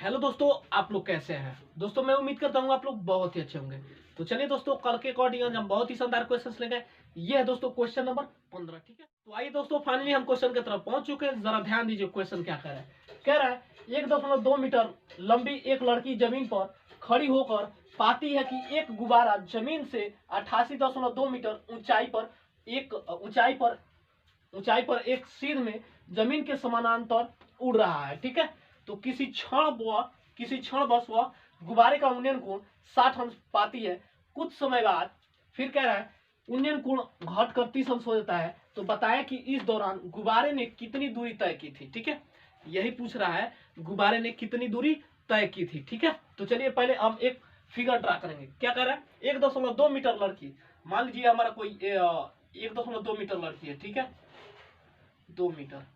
Hello दोस्तों, आप लोग कैसे हैं। दोस्तों मैं उम्मीद करता हूँ आप लोग बहुत ही अच्छे होंगे। तो चलिए दोस्तों, कल के अकॉर्डिंग आज हम बहुत ही शानदार क्वेश्चंस लेंगे। ये है दोस्तों क्वेश्चन नंबर 15। ठीक है, तो आइए दोस्तों, फाइनली हम क्वेश्चन की तरफ पहुंच चुके हैं। जरा ध्यान दीजिए, क्वेश्चन क्या कह रहा है। कह रहा है 1.2 मीटर लंबी एक लड़की जमीन पर खड़ी होकर पाती है कि एक गुब्बारा जमीन से 88.2 मीटर ऊंचाई पर एक सीध में जमीन के समानांतर उड़ रहा है। ठीक है, तो किसी क्षण बस वह गुब्बारे का उन्नयन कोण 60 अंश पाती है। कुछ समय बाद फिर कह रहा है उन्नयन कोण घटकर 30 अंश हो जाता है। तो बताया कि इस दौरान गुब्बारे ने कितनी दूरी तय की थी। ठीक है, यही पूछ रहा है, गुब्बारे ने कितनी दूरी तय की थी। ठीक है, तो चलिए पहले हम एक फिगर ड्रा करेंगे। क्या कह रहा है, 1.2 मीटर लड़की, मान लीजिए हमारा कोई 1.2 मीटर लड़की है। ठीक है, 2 मीटर,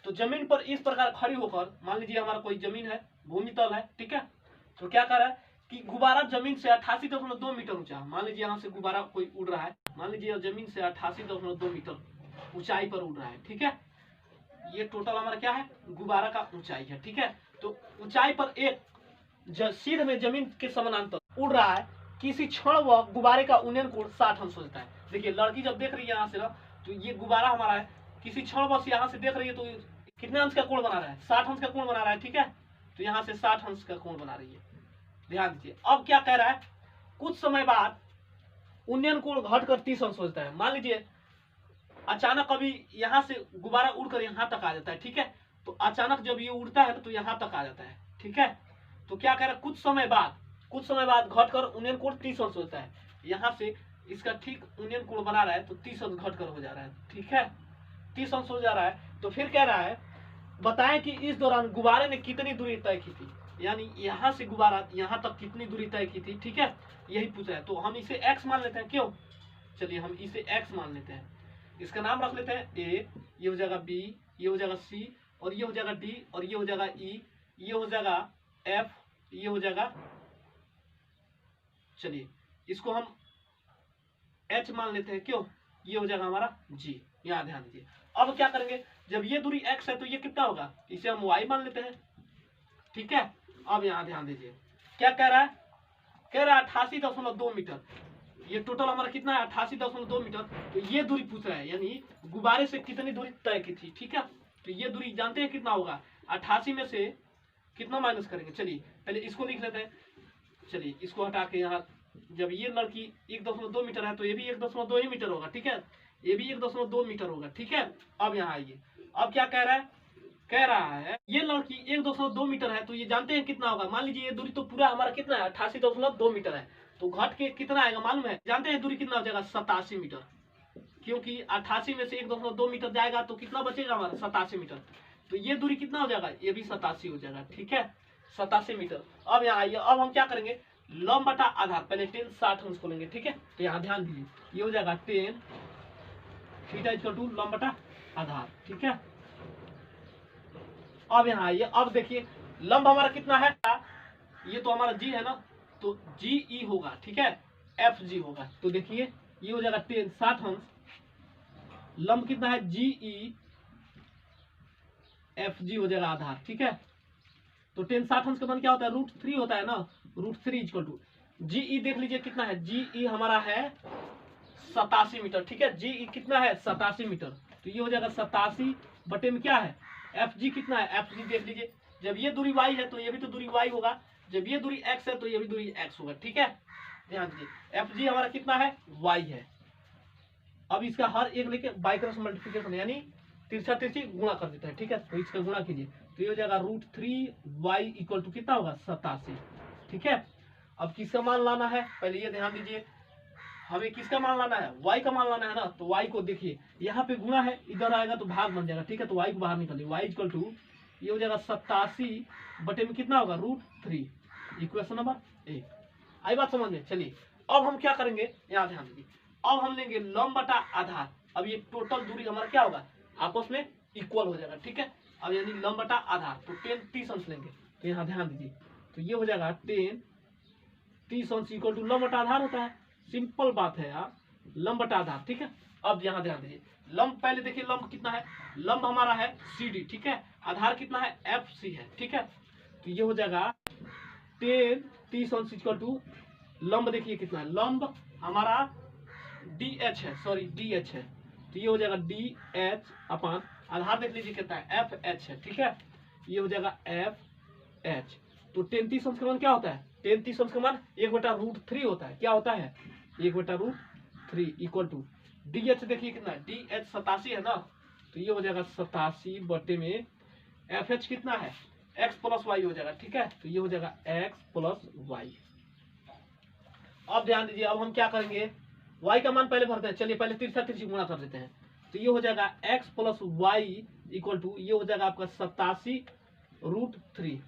तो जमीन पर इस प्रकार खड़ी होकर, मान लीजिए हमारा कोई जमीन है, भूमि तल है। ठीक है, तो क्या कर रहा है कि गुब्बारा जमीन से 88.2 मीटर ऊंचा, मान लीजिए यहाँ से गुब्बारा कोई उड़ रहा है, मान लीजिए जमीन से 88.2 मीटर ऊंचाई पर उड़ रहा है। ठीक है, ये टोटल हमारा क्या है, गुब्बारा का ऊंचाई है। ठीक है, तो ऊंचाई पर एक सीध में जमीन के समानांतर उड़ रहा है। किसी क्षण वह गुब्बारे का उन्नयन कोण 60 अंश होता है। देखिए लड़की जब देख रही है यहाँ से ना, तो ये गुब्बारा हमारा है, किसी क्षण बस यहाँ से देख रही है तो कितने अंश का कोण बना रहा है, 60 अंश का कोण बना रहा है। ठीक है, तो यहाँ से 60 अंश का कोण बना रही है। ध्यान दीजिए, अब क्या कह रहा है, कुछ समय बाद उन्नयन कोण घटकर 30 अंश होता है। मान लीजिए अचानक अभी यहाँ से गुब्बारा उड़कर यहाँ तक आ जाता है। ठीक है, तो अचानक जब ये उड़ता है तो यहाँ तक आ जाता है। ठीक है, तो क्या कह रहा है, कुछ समय बाद घटकर उन्नयन कोण 30 अंश होता है। यहाँ से इसका ठीक उन्नयन कोण बना रहा है तो 30 अंश घटकर हो जा रहा है। ठीक है, 30 अंश हो जा रहा है। तो फिर कह रहा है बताएं कि इस दौरान गुब्बारे ने कितनी दूरी तय की थी, यानी यहाँ से गुब्बारा यहाँ तक कितनी दूरी तय की थी। ठीक है, यही पूछ रहा है। तो हम इसे x मान लेते हैं, क्यों, चलिए हम इसे x मान लेते हैं। इसका नाम रख लेते हैं a, ये हो जाएगा b, ये हो जाएगा c, और ये हो जाएगा d, और ये हो जाएगा e, ये हो जाएगा f, ये हो जाएगा, चलिए इसको हम h मान लेते हैं, क्यों, ये हो जाएगा हमारा g। यहाँ ध्यान दीजिए, अब क्या करेंगे, जब ये दूरी x है तो ये कितना होगा, इसे हम y मान लेते हैं। ठीक है, अब यहाँ ध्यान दीजिए, क्या कह रहा है, कह रहा है 88.2 मीटर, ये टोटल हमारा कितना है 88.2 मीटर। तो ये दूरी पूछ रहा है, यानी गुब्बारे से कितनी दूरी तय की थी। ठीक है, तो ये दूरी जानते हैं कितना होगा, 88 में से कितना माइनस करेंगे, चलिए पहले इसको लिख लेते हैं। चलिए इसको हटा के यहाँ, जब ये लड़की 1.2 मीटर है तो ये भी 1.2 ही मीटर होगा। ठीक है, ये भी 1.2 मीटर होगा। ठीक है, अब यहाँ आइए, अब क्या कह रहा है, कह रहा है ये लड़की 1.2 मीटर है, तो ये जानते हैं कितना होगा, मान लीजिए ये दूरी तो पूरा हमारा कितना है 88.2 मीटर है, तो घट के कितना आएगा मालूम है, जानते हैं दूरी कितना हो जाएगा 87 मीटर, क्योंकि 88 में से 1.2 मीटर जाएगा तो कितना बचेगा हमारा 87 मीटर। तो ये दूरी कितना हो जाएगा, ये भी 87 हो जाएगा। ठीक है, 87 मीटर। अब यहाँ आइए, अब हम क्या करेंगे, लंब बटा आधार, पहले 10 60 अंश को लेंगे। ठीक है, तो यहाँ ध्यान दीजिए, ये हो जाएगा 10 थीटा इक्वल टू लंब बटा आधार। ठीक है, अब यहाँ आइए, अब देखिए लंब हमारा कितना है, ये तो हमारा g है ना, तो GE होगा। ठीक है, FG होगा। तो देखिए ये हो जाएगा 10 60 अंश, लंब कितना है GE, FG हो जाएगा आधार। ठीक है, तो 10 60 अंश का मान क्या होता है, √3 होता है ना, √3 इक्वल टू GE, देख लीजिए कितना है, GE हमारा है 87 मीटर। ठीक है, GE कितना है 87 मीटर, तो ये हो जाएगा 87 बटे में क्या है, FG कितना है, FG देख लीजिए, जब ये दूरी y है तो ये भी तो दूरी y होगा, जब ये दूरी x है तो ये भी दूरी x होगा। ठीक है, ध्यान दीजिए, FG हमारा कितना है, y है। अब इसका हर एक लेके बाई क्रॉस मल्टीप्लिकेशन, यानी तिरछा तिरछी गुणा कर देता है। ठीक है, तो इसका गुणा कीजिए, तो ये हो जाएगा √3y इक्वल टू कितना होगा 87। ठीक है, अब किसका मान लाना है, पहले ये ध्यान दीजिए, हमें किसका मान लाना है, y का मान लाना है ना, तो y को देखिए यहाँ पे गुणा है, इधर आएगा तो भाग बन जाएगा। ठीक है, तो y को बाहर निकालिए, y इक्वल टू ये हो जाएगा 87 बटे में कितना होगा √3, इक्वेशन नंबर 1। आई बात समझ में। चलिए अब हम क्या करेंगे, यहाँ ध्यान दीजिए, अब हम लेंगे लंब बटा आधार। अब ये टोटल दूरी हमारा क्या होगा, आपस में इक्वल हो जाएगा। ठीक है, अब यानी लंब बटा आधार, तो 10 30 अंश लेंगे, तो यहाँ ध्यान दीजिए, तो ये हो जाएगा 10 30 अंश इक्वल टू लंब बटा आधार होता है, सिंपल बात है यार, लंब बटा आधार। ठीक है, अब यहाँ ध्यान दीजिए, लंब पहले देखिए लंब कितना है, लंब हमारा है CD। ठीक है, आधार कितना है FC है। ठीक है, तो ये हो जाएगा 10 30 अंश इक्वल टू लंब देखिए कितना है, लंब हमारा DH है, सॉरी DH है, तो ये हो जाएगा DH अपान आधार देख लीजिए कितना है FH है, ठीक है, ये हो जाएगा FH। तो 10 30 अंश का मान क्या होता है, 10 30 अंश का मान 1/√3 होता है, क्या होता है 1/√3 इक्वल टू DH देखिए कितना है, DH 87 है ना, तो ये हो जाएगा 87 बटे में FH कितना है x प्लस वाई हो जाएगा, ठीक है, तो ये हो जाएगा x प्लस वाई। अब ध्यान दीजिए, अब हम क्या करेंगे, y का मान पहले भरते हैं, चलिए पहले तिरछा तिरछी गुणा कर देते हैं, तो ये हो जाएगा x plus Y equal to ये हो जाएगा आपका 87√3।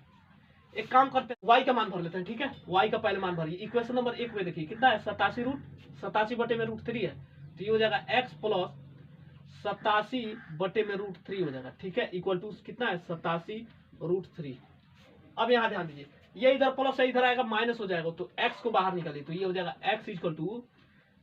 एक काम करते हैं y का मान भर लेते हैं, ठीक है, y का पहले मान भरिए, इक्वेशन नंबर 1 में देखिए कितना है 87 बटे में √3 है, तो ये हो जाएगा x प्लस 87 बटे में √3 हो जाएगा, ठीक है, इक्वल टू कितना है 87√3। अब यहाँ ध्यान दीजिए, ये इधर प्लस है इधर आएगा माइनस हो जाएगा, तो x को बाहर निकालिए, तो ये हो जाएगा x इक्वल टू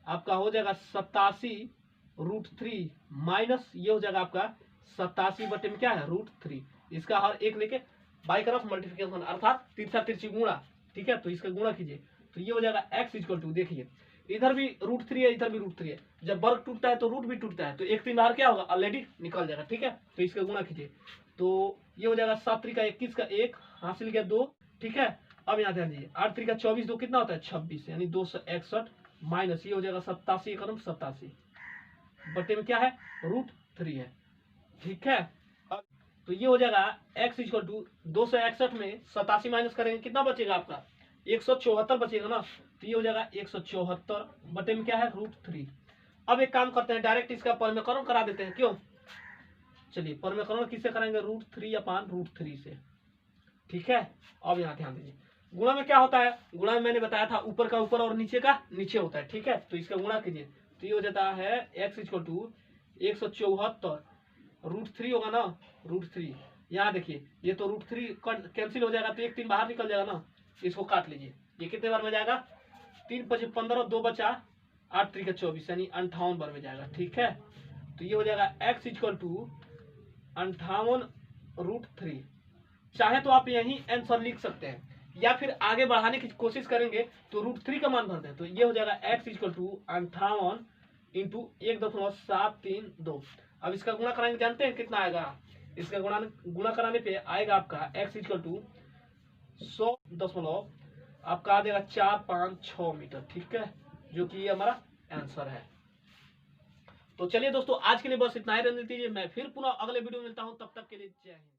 आपका हो जाएगा 87√3 माइनस ये हो जाएगा आपका 87 बटे में क्या है √3, इसका हर एक लेके बाई तरफ मल्टीप्लिकेशन अर्थात तिरछा तिरछी गुणा, ठीक है, तो इसका गुणा कीजिए, तो ये हो जाएगा x इक्वल टू देखिए इधर भी √3 है इधर भी √3 है, जब वर्ग टूटता है तो रूट भी टूटता है, तो एक 3 बाहर क्या होगा ऑलरेडी निकल जाएगा, ठीक है, तो इसका गुणा कीजिए, तो ये हो जाएगा 7 3 का 21 का 1 हासिल गया 2, ठीक है। अब यहाँ ध्यान दीजिए 8 3 का 24 2 कितना होता है 26 यानी 261 माइनस ये हो जाएगा 87 एकम 87 बटे में क्या है √3 है, ठीक है। अब तो ये हो जाएगा x इक्वल टू 261 में 87 माइनस करेंगे कितना बचेगा आपका 174 बचेगा ना, तो ये हो जाएगा 174 बटे में क्या है √3। अब एक काम करते हैं डायरेक्ट इसका परमेकरण करा देते हैं, क्यों, चलिए परमेकरण किससे कराएंगे √3 अपान √3 से, ठीक है। अब यहाँ ध्यान दीजिए गुणा में क्या होता है, गुणा में मैंने बताया था ऊपर का ऊपर और नीचे का नीचे होता है, ठीक है, तो इसका गुणा कीजिए, तो ये हो जाता है x इक्वल टू 174 √3 होगा ना √3, यहाँ देखिए ये तो √3 कैंसिल हो जाएगा, तो 1 3 बाहर निकल जाएगा ना, इसको काट लीजिए, ये कितने बार में जाएगा 3 5 15 2 बचा 8 3 का 24 यानी 58 बार में जाएगा, ठीक है, तो ये हो जाएगा x इक्वल टू 58√3। चाहे तो आप यही आंसर लिख सकते हैं या फिर आगे बढ़ाने की कोशिश करेंगे तो √3 का मान भर दें, तो ये हो जाएगा x इक्वल टू 58 इंटू 1.732। अब इसका गुणा कराएंगे जानते हैं कितना आएगा, इसका गुणा कराने पे आएगा आपका x इक्वल टू 100 आपका आ जाएगा 456 मीटर, ठीक है, जो कि ये हमारा आंसर है। तो चलिए दोस्तों आज के लिए बस इतना ही रहने दीजिए, मैं फिर पुनः अगले वीडियो में मिलता हूँ, तब तक के लिए जय हिंद।